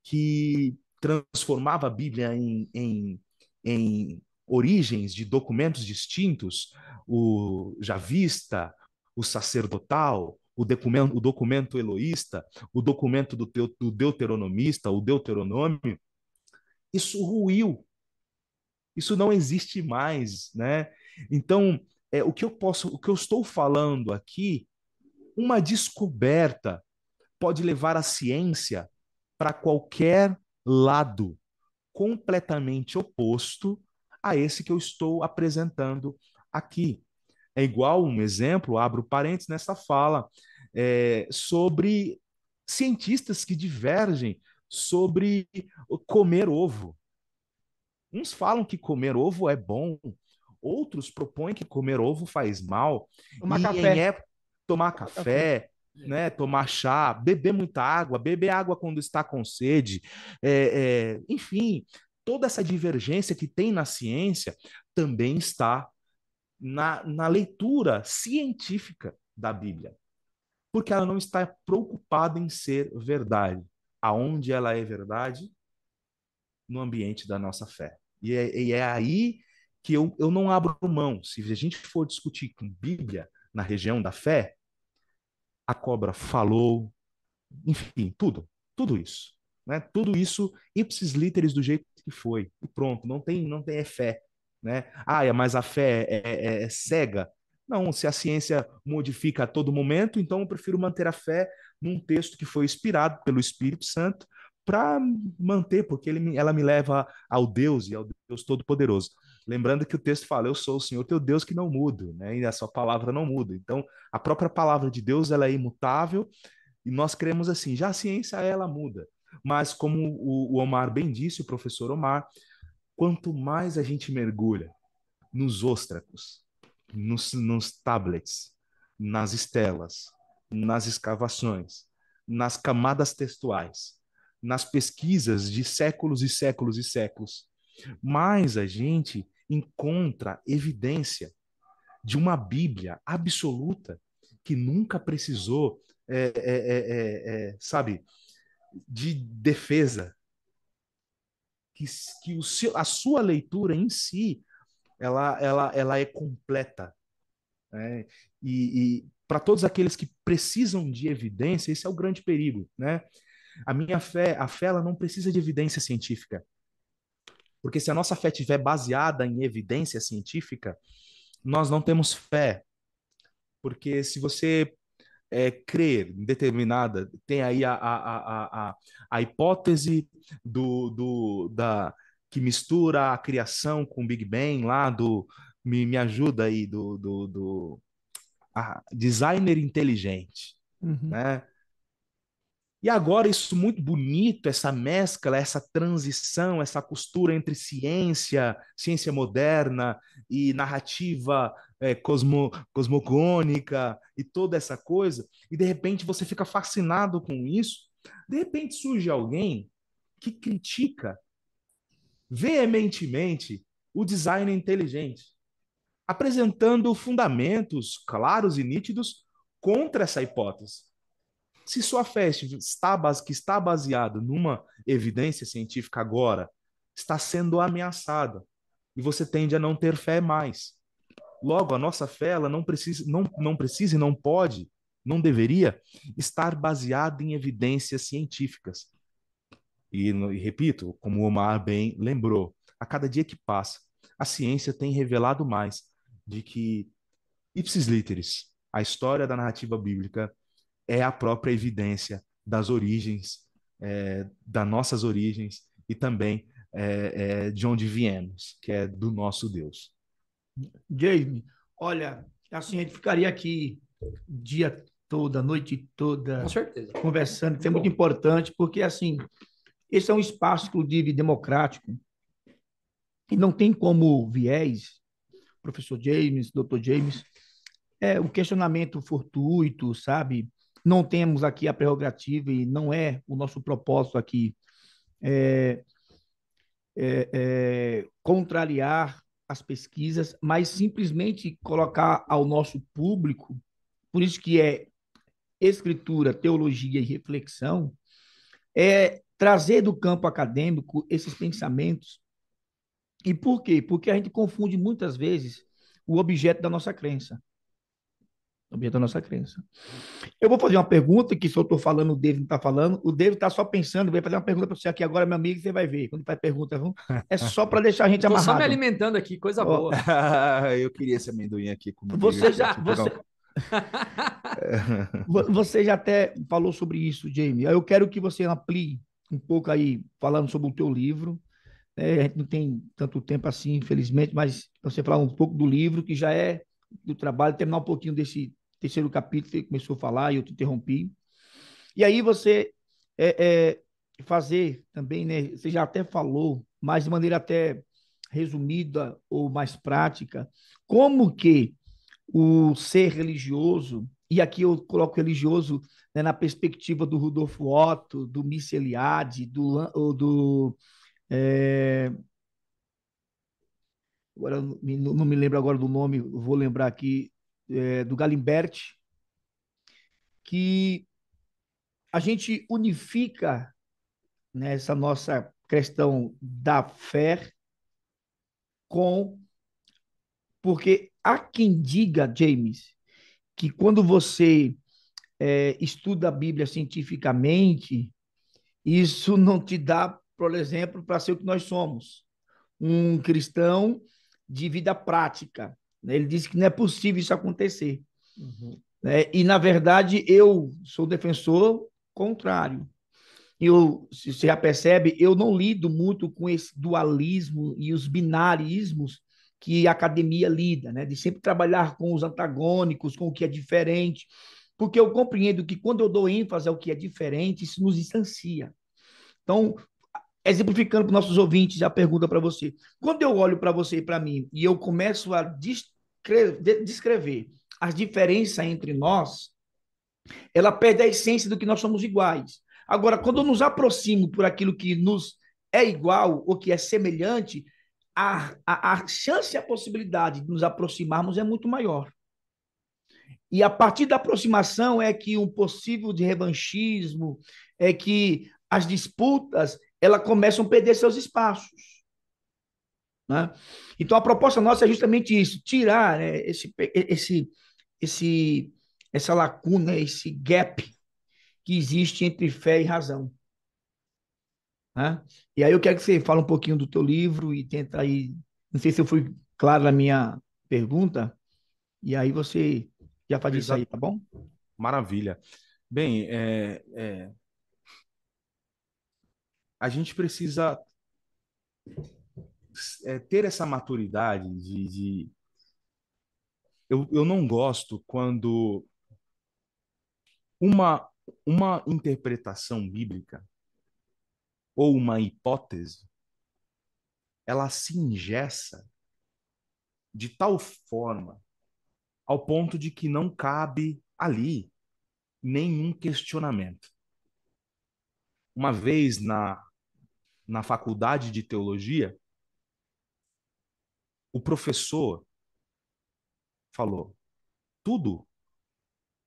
que transformava a Bíblia em origens de documentos distintos, o javista, o sacerdotal, o documento eloísta, o documento do deuteronomista, o deuteronômio, isso ruiu, isso não existe mais, né? Então, o que eu estou falando aqui, uma descoberta pode levar a ciência para qualquer lado completamente oposto a esse que eu estou apresentando aqui. É igual um exemplo, abro parênteses nessa fala, sobre cientistas que divergem sobre comer ovo. Uns falam que comer ovo é bom, outros propõem que comer ovo faz mal, Tomar e em café. época tomar Tomar café. café, né, tomar chá, beber muita água, beber água quando está com sede, enfim, toda essa divergência que tem na ciência também está na leitura científica da Bíblia, porque ela não está preocupada em ser verdade. Aonde ela é verdade? No ambiente da nossa fé. E é aí que eu não abro mão. Se a gente for discutir com Bíblia na região da fé, a cobra falou, enfim, tudo isso. Né? Tudo isso, ipsis literis, do jeito que foi. E pronto, não tem fé. Né? Ah, mas a fé é cega. Não, se a ciência modifica a todo momento, então eu prefiro manter a fé num texto que foi inspirado pelo Espírito Santo para manter, porque ela me leva ao Deus e ao Deus Todo-Poderoso. Lembrando que o texto fala, eu sou o Senhor teu Deus que não mudo, né? E a sua palavra não muda. Então, a própria palavra de Deus, ela é imutável e nós cremos assim, já a ciência, ela muda. Mas como o Omar bem disse, o professor Omar, quanto mais a gente mergulha nos óstracos, nos tablets, nas estelas, nas escavações, nas camadas textuais, nas pesquisas de séculos e séculos e séculos, mais a gente encontra evidência de uma Bíblia absoluta que nunca precisou, sabe, de defesa, que, a sua leitura em si ela é completa, né? E para todos aqueles que precisam de evidência, esse é o grande perigo, né? A fé, ela não precisa de evidência científica, porque se a nossa fé estiver baseada em evidência científica, nós não temos fé, porque se você crer em determinada, tem aí a hipótese que mistura a criação com o Big Bang lá me ajuda aí do designer inteligente, Uhum. né? E agora isso muito bonito, essa mescla, essa transição, essa costura entre ciência moderna e narrativa cosmogônica e toda essa coisa, e de repente você fica fascinado com isso. De repente surge alguém que critica veementemente o design inteligente, apresentando fundamentos claros e nítidos contra essa hipótese. Se sua fé que está baseada numa evidência científica agora está sendo ameaçada e você tende a não ter fé mais. Logo, a nossa fé ela não precisa e não pode, não deveria estar baseada em evidências científicas. E repito, como o Omar bem lembrou, a cada dia que passa, a ciência tem revelado mais de que ipsis literis, a história da narrativa bíblica é a própria evidência das origens, das nossas origens e também de onde viemos, que é do nosso Deus. Jamie, olha, assim, a gente ficaria aqui o dia todo, a noite Com toda, certeza. conversando, isso é muito Bom, importante, porque, assim, esse é um espaço, inclusive, democrático, e não tem como viés, professor James, doutor James, o questionamento fortuito, sabe? Não temos aqui a prerrogativa e não é o nosso propósito aqui contrariar as pesquisas, mas simplesmente colocar ao nosso público, por isso que é escritura, teologia e reflexão, é trazer do campo acadêmico esses pensamentos. E por quê? Porque a gente confunde muitas vezes o objeto da nossa crença. O objeto da nossa crença. Eu vou fazer uma pergunta que se eu estou falando, o David não está falando. O David está só pensando, vai fazer uma pergunta para você aqui agora, meu amigo, você vai ver. Quando faz pergunta, é só para deixar a gente tô só me amarrado. alimentando aqui, coisa Ó, boa. Eu queria esse amendoim aqui com manteiga você aqui, ó. já, Deixa eu pegar você, você já até falou sobre isso, Jamie. Eu quero que você amplie um pouco aí, falando sobre o teu livro. A gente não tem tanto tempo assim, infelizmente, mas você falar um pouco do livro, que já é do trabalho, terminar um pouquinho desse terceiro capítulo que você começou a falar e eu te interrompi. E aí você fazer também, né? Você já até falou, mas de maneira até resumida ou mais prática, como que o ser religioso, e aqui eu coloco religioso, né, na perspectiva do Rudolfo Otto, do Miss Eliade, é, agora não me lembro agora do nome, vou lembrar aqui, do Galimberti, que a gente unifica nessa nossa questão da fé com. Porque há quem diga, James, que quando você estuda a Bíblia cientificamente, isso não te dá, por exemplo, para ser o que nós somos, um cristão de vida prática. né? Ele disse que não é possível isso acontecer. Uhum. Né? E, na verdade, eu sou defensor contrário. Se você já percebe, eu não lido muito com esse dualismo e os binarismos que a academia lida, né? De sempre trabalhar com os antagônicos, com o que é diferente, porque eu compreendo que quando eu dou ênfase ao que é diferente, isso nos distancia. Então, exemplificando para os nossos ouvintes a pergunta para você, quando eu olho para você e para mim e eu começo a descrever as diferenças entre nós, ela perde a essência do que nós somos iguais. Agora, quando eu nos aproximo por aquilo que nos é igual ou que é semelhante, a chance e a possibilidade de nos aproximarmos é muito maior. E a partir da aproximação é que um possível de revanchismo, é que as disputas elas começam a perder seus espaços. Né? Então, a proposta nossa é justamente isso, tirar, né, esse, essa lacuna, esse gap que existe entre fé e razão. Né? E aí eu quero que você fale um pouquinho do teu livro e tenta aí, não sei se eu fui claro na minha pergunta, e aí você já faz isso aí, Exato. tá bom? Maravilha. Bem, a gente precisa ter essa maturidade eu não gosto quando uma, uma interpretação bíblica ou uma hipótese, ela se engessa de tal forma ao ponto de que não cabe ali nenhum questionamento. Uma vez na faculdade de teologia, o professor falou: tudo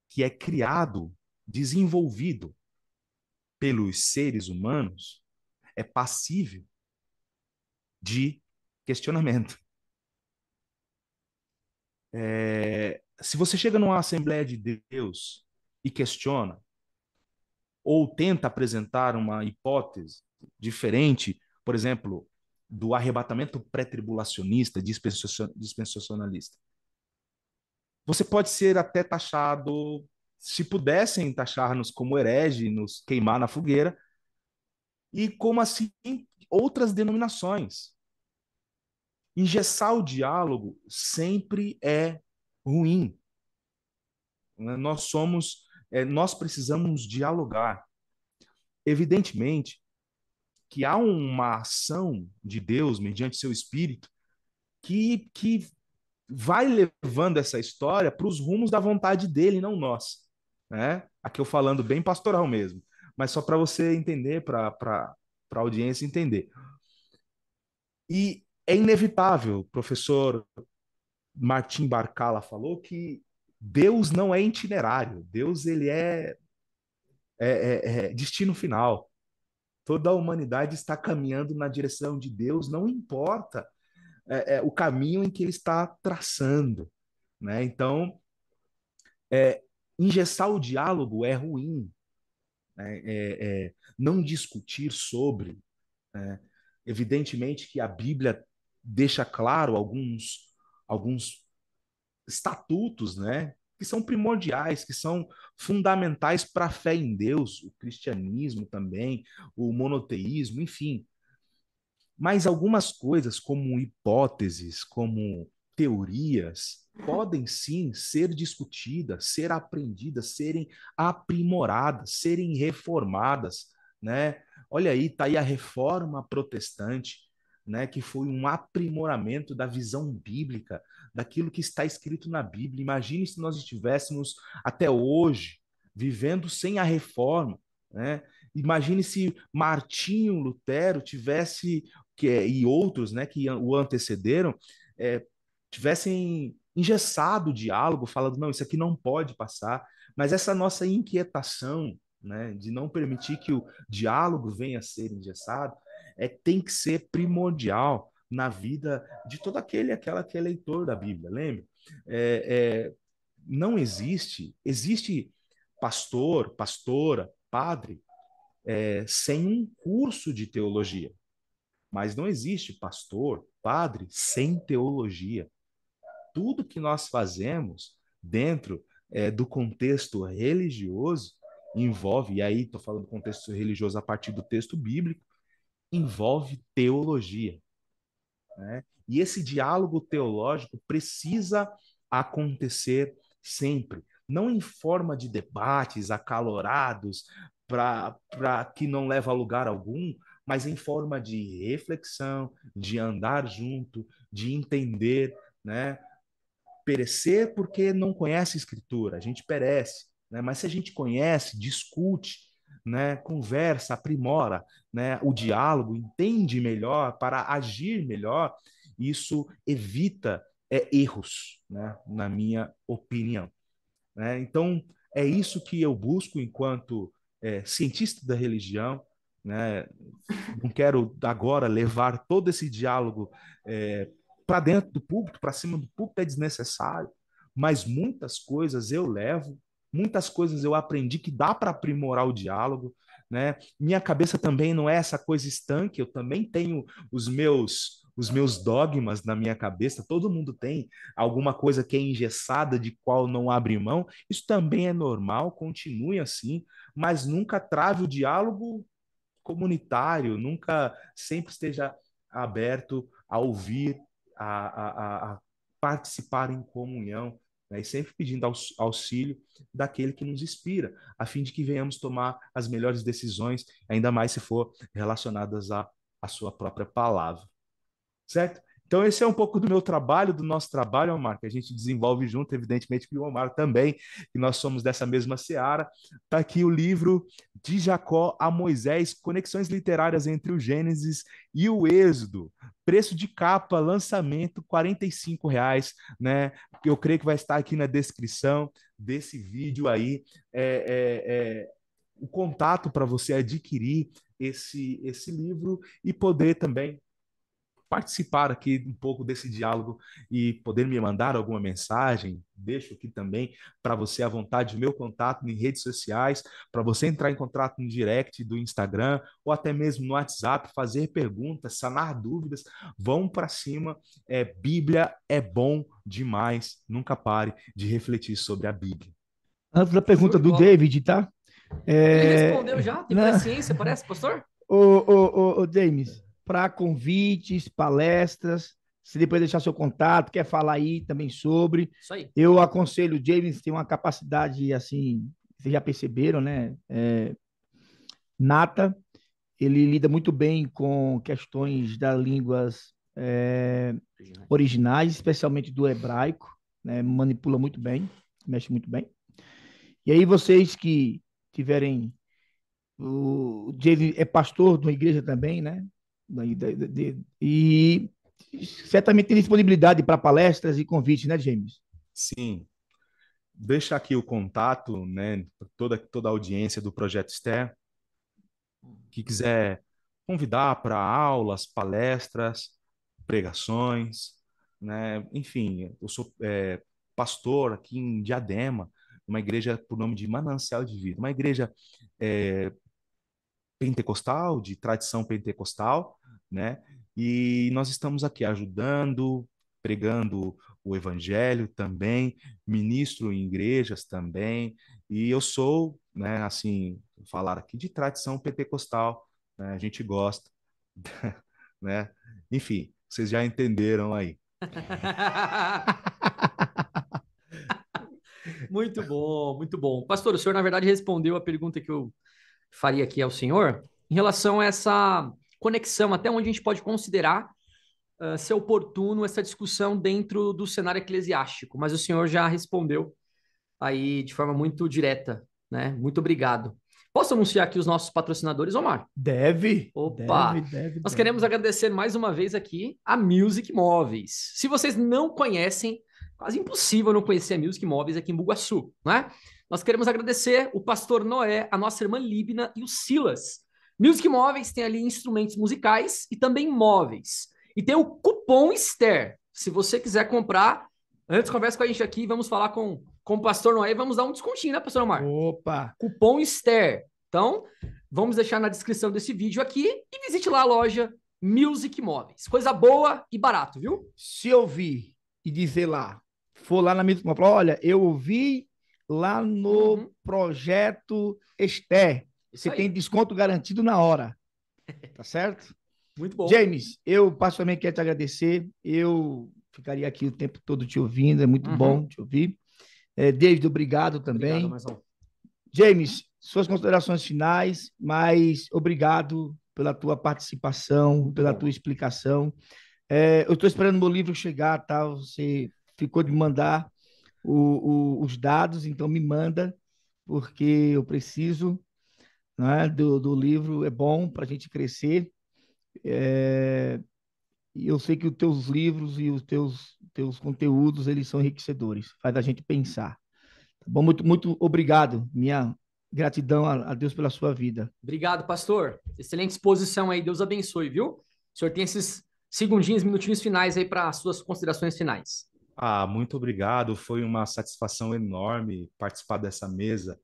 que é criado, desenvolvido pelos seres humanos é passível de questionamento. Se você chega numa Assembleia de Deus e questiona, ou tenta apresentar uma hipótese diferente, por exemplo, do arrebatamento pré-tribulacionista, dispensacionalista, você pode ser até taxado, se pudessem taxar-nos como herege, nos queimar na fogueira, e como assim outras denominações. Engessar o diálogo sempre é ruim. Nós precisamos dialogar. Evidentemente que há uma ação de Deus mediante seu Espírito que vai levando essa história para os rumos da vontade dele, não nós. Né? Aqui eu falando bem pastoral mesmo, mas só para você entender, para a audiência entender. E é inevitável, o professor Martim Barcala falou que Deus não é itinerário, Deus ele é destino final. Toda a humanidade está caminhando na direção de Deus, não importa o caminho em que ele está traçando. Né? Então, engessar o diálogo é ruim, né? Não discutir sobre. Né? Evidentemente que a Bíblia deixa claro alguns estatutos, né? Que são primordiais, que são fundamentais para a fé em Deus, o cristianismo também, o monoteísmo, enfim. Mas algumas coisas, como hipóteses, como teorias, podem sim ser discutidas, ser aprendidas, serem aprimoradas, serem reformadas, né? Olha aí, tá aí a reforma protestante, né, que foi um aprimoramento da visão bíblica, daquilo que está escrito na Bíblia. Imagine se nós estivéssemos até hoje vivendo sem a reforma, né? Imagine se Martinho Lutero tivesse e outros, né, que o antecederam, é, tivessem engessado o diálogo, falando, não, isso aqui não pode passar. Mas essa nossa inquietação, né, de não permitir que o diálogo venha a ser engessado, tem que ser primordial na vida de todo aquela que é leitor da Bíblia, lembra? Não existe pastor, pastora, padre, sem um curso de teologia. Mas não existe pastor, padre, sem teologia. tudo que nós fazemos dentro do contexto religioso envolve, e aí estou falando do contexto religioso a partir do texto bíblico, envolve teologia, né? E esse diálogo teológico precisa acontecer sempre, não em forma de debates acalorados para que não leva a lugar algum, mas em forma de reflexão, de andar junto, de entender, né? Perecer porque não conhece a Escritura, a gente perece, né? Mas se a gente conhece, discute, né? Conversa, aprimora, né? O diálogo, entende melhor para agir melhor, isso evita erros, né? Na minha opinião, né? Então, é isso que eu busco enquanto cientista da religião, né? Não quero agora levar todo esse diálogo para dentro do púlpito, para cima do púlpito é desnecessário, mas muitas coisas eu levo, muitas coisas eu aprendi que dá para aprimorar o diálogo, né? Minha cabeça também não é essa coisa estanque, eu também tenho os meus dogmas na minha cabeça, todo mundo tem alguma coisa que é engessada, de qual não abre mão, isso também é normal, continue assim, mas nunca trave o diálogo comunitário, nunca sempre esteja aberto a ouvir, a participar em comunhão, né? E sempre pedindo auxílio daquele que nos inspira, a fim de que venhamos tomar as melhores decisões, ainda mais se for relacionadas à sua própria palavra, certo? Então, esse é um pouco do meu trabalho, do nosso trabalho, Omar, que a gente desenvolve junto, evidentemente, que o Omar também, que nós somos dessa mesma seara. Está aqui o livro De Jacó a Moisés, Conexões Literárias entre o Gênesis e o Êxodo. Preço de capa, lançamento, R$ 45, né? Eu creio que vai estar aqui na descrição desse vídeo aí. O contato para você adquirir esse livro e poder também participar aqui um pouco desse diálogo e poder me mandar alguma mensagem, deixo aqui também para você à vontade o meu contato em redes sociais, para você entrar em contato no direct do Instagram ou até mesmo no WhatsApp, fazer perguntas, sanar dúvidas, vão para cima. Bíblia é bom demais, nunca pare de refletir sobre a Bíblia. Antes da Show pergunta de do bola. David, tá? Ele respondeu já? Tem Não, presciência, parece, pastor? ô, James, para convites, palestras, se depois deixar seu contato, quer falar aí também sobre, Isso aí. eu aconselho, o James tem uma capacidade, assim, vocês já perceberam, né? Nata, ele lida muito bem com questões das línguas originais, especialmente do hebraico, né? Manipula muito bem, mexe muito bem. E aí vocês que tiverem, o James é pastor de uma igreja também, né? E certamente tem disponibilidade para palestras e convites, né, James? Sim, deixa aqui o contato, né, toda a audiência do Projeto Esther, que quiser convidar para aulas, palestras, pregações, né? Enfim, eu sou pastor aqui em Diadema, uma igreja por nome de Manancial de Vida, uma igreja é, pentecostal, de tradição pentecostal, né? E nós estamos aqui ajudando, pregando o evangelho também, ministro em igrejas também, e eu sou, né, assim, falar aqui de tradição pentecostal, né? A gente gosta, né? Enfim, vocês já entenderam aí. Muito bom, muito bom. Pastor, o senhor, na verdade, respondeu a pergunta que eu faria aqui ao senhor em relação a essa conexão, até onde a gente pode considerar ser oportuno essa discussão dentro do cenário eclesiástico, mas o senhor já respondeu aí de forma muito direta, né? Muito obrigado. Posso anunciar aqui os nossos patrocinadores, Omar? Deve, Opa! Nós queremos agradecer mais uma vez aqui a Music Móveis. Se vocês não conhecem, quase impossível não conhecer a Music Móveis aqui em Bugaçu, né? Nós queremos agradecer o pastor Noé, a nossa irmã Líbina e o Silas. Music Móveis tem ali instrumentos musicais e também móveis. E tem o cupom Esther. Se você quiser comprar, antes conversa com a gente aqui, vamos falar com o pastor Noé e vamos dar um descontinho, né, pastor Omar? Opa! Cupom Esther. Então, vamos deixar na descrição desse vídeo aqui e visite lá a loja Music Móveis. Coisa boa e barato, viu? Se ouvir e dizer lá, for lá na minha turma, falar, olha, eu ouvi lá no projeto Esther, Isso você aí. tem desconto garantido na hora, tá certo? Muito bom. James, eu particularmente quero te agradecer, eu ficaria aqui o tempo todo te ouvindo, é muito bom te ouvir. David, obrigado também. Obrigado, Marzão. James, suas considerações finais, mas obrigado pela tua participação, Muito pela bom. tua explicação. Eu estou esperando o meu livro chegar, tá? Você ficou de mandar os dados, então me manda, porque eu preciso, né, do livro, é bom para a gente crescer. E eu sei que os teus livros e os teus conteúdos, eles são enriquecedores, faz a gente pensar. Tá bom? Muito, muito obrigado. Minha gratidão a Deus pela sua vida. Obrigado, pastor. Excelente exposição aí. Deus abençoe, viu? O senhor tem esses segundinhos, minutinhos finais aí para as suas considerações finais. Muito obrigado. Foi uma satisfação enorme participar dessa mesa,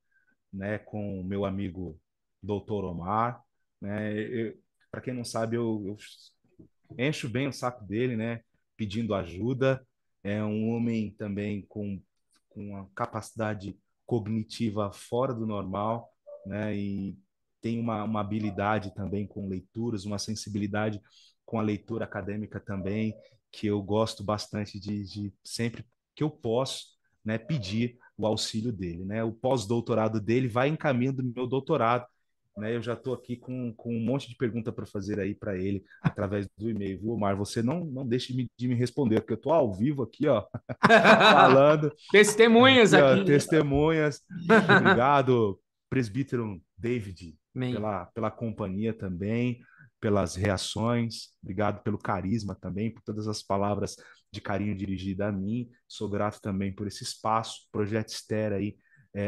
né, com o meu amigo Dr. Omar, né? Para quem não sabe, eu encho bem o saco dele, né, pedindo ajuda. É um homem também com uma capacidade cognitiva fora do normal, né, e tem uma habilidade também com leituras, uma sensibilidade com a leitura acadêmica também, que eu gosto bastante de sempre que eu posso, né, pedir o auxílio dele, né? O pós-doutorado dele vai em caminho do meu doutorado, né? Eu já estou aqui com um monte de pergunta para fazer aí para ele através do e-mail, viu, Omar? Você não deixe de me responder, porque eu estou ao vivo aqui, ó, falando, Testemunhas aqui, ó, aqui. testemunhas. Muito obrigado, presbítero David, Amém. pela companhia também, pelas reações. Obrigado pelo carisma também, por todas as palavras de carinho dirigidas a mim. Sou grato também por esse espaço, Projeto Esther aí.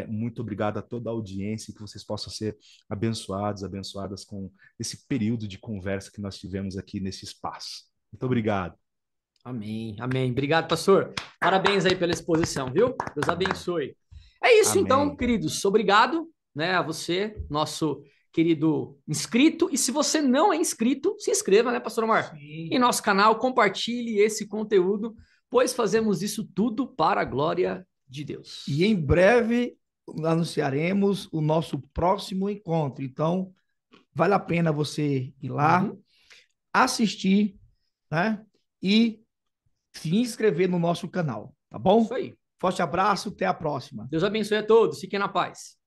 Muito obrigado a toda a audiência, que vocês possam ser abençoados, abençoadas com esse período de conversa que nós tivemos aqui nesse espaço. Muito obrigado. Amém, amém. Obrigado, pastor. Parabéns aí pela exposição, viu? Deus abençoe. É isso então, Amém. queridos. Obrigado, né, a você, nosso querido inscrito. E se você não é inscrito, se inscreva, né, pastor Omar? Sim. Em nosso canal, compartilhe esse conteúdo, pois fazemos isso tudo para a glória de Deus. E em breve anunciaremos o nosso próximo encontro. Então, vale a pena você ir lá, assistir, né? E se inscrever no nosso canal, tá bom? Isso aí. Forte abraço, até a próxima. Deus abençoe a todos. Fiquem na paz.